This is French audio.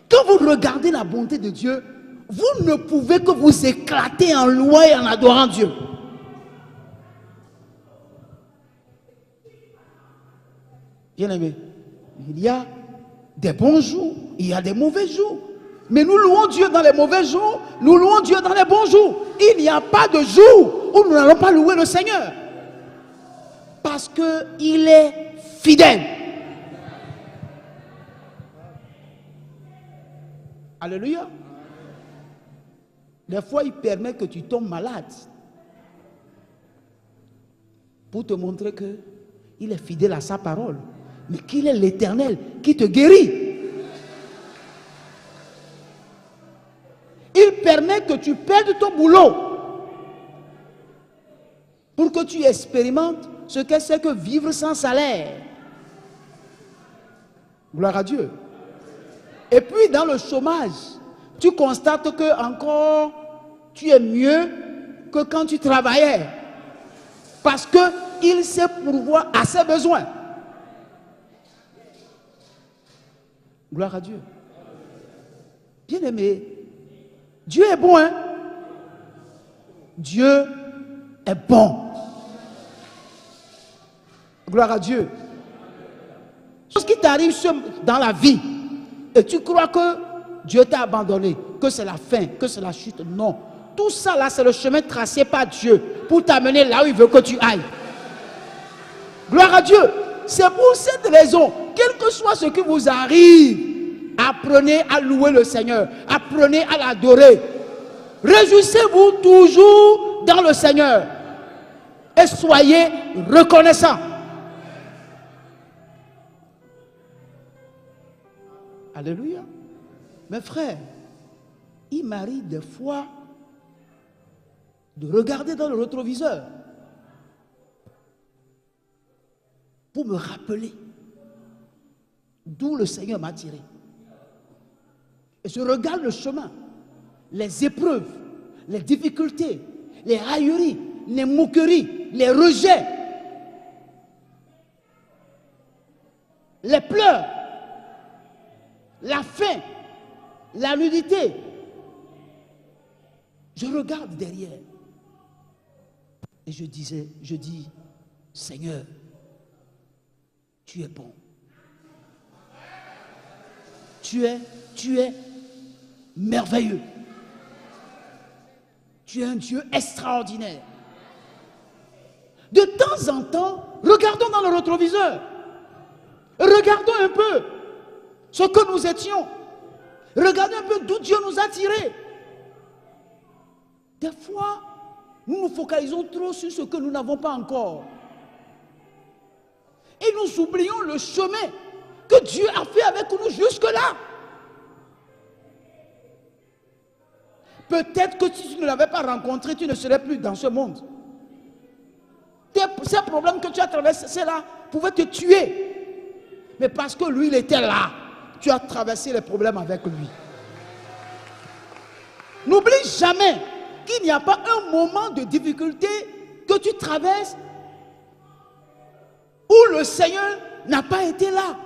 Quand vous regardez la bonté de Dieu, vous ne pouvez que vous éclater en louant et en adorant Dieu. Bien-aimé, il y a des bons jours, il y a des mauvais jours. Mais nous louons Dieu dans les mauvais jours, nous louons Dieu dans les bons jours. Il n'y a pas de jour où nous n'allons pas louer le Seigneur. Parce qu'il est fidèle. Alléluia. Des fois, il permet que tu tombes malade pour te montrer qu'il est fidèle à sa parole, mais qu'il est l'Éternel qui te guérit. Il permet que tu perdes ton boulot pour que tu expérimentes ce que c'est que vivre sans salaire. Gloire à Dieu. Et puis dans le chômage, tu constates que encore tu es mieux que quand tu travaillais. Parce qu'il sait pourvoir à ses besoins. Gloire à Dieu. Bien-aimé, Dieu est bon, hein? Dieu est bon. Gloire à Dieu. Ce qui t'arrive dans la vie, et tu crois que Dieu t'a abandonné, que c'est la fin, que c'est la chute. Non. Tout ça là, c'est le chemin tracé par Dieu pour t'amener là où il veut que tu ailles. Gloire à Dieu. C'est pour cette raison, quel que soit ce qui vous arrive, apprenez à louer le Seigneur. Apprenez à l'adorer. Réjouissez-vous toujours dans le Seigneur. Et soyez reconnaissants. Alléluia. Mes frères, il m'arrive des fois de regarder dans le rétroviseur pour me rappeler d'où le Seigneur m'a tiré. Et je regarde le chemin, les épreuves, les difficultés, les railleries, les moqueries, les rejets, les pleurs, la faim, la nudité. Je regarde derrière et je dis, Seigneur, tu es bon. Tu es merveilleux. Tu es un Dieu extraordinaire. De temps en temps, regardons dans le rétroviseur. Regardons un peu ce que nous étions. Regardons un peu d'où Dieu nous a tirés. Des fois, nous nous focalisons trop sur ce que nous n'avons pas encore. Et nous oublions le chemin que Dieu a fait avec nous jusque-là. Peut-être que si tu ne l'avais pas rencontré, tu ne serais plus dans ce monde. Ces problèmes que tu as traversés là pouvaient te tuer. Mais parce que lui, il était là, tu as traversé les problèmes avec lui. N'oublie jamais qu'il n'y a pas un moment de difficulté que tu traverses où le Seigneur n'a pas été là.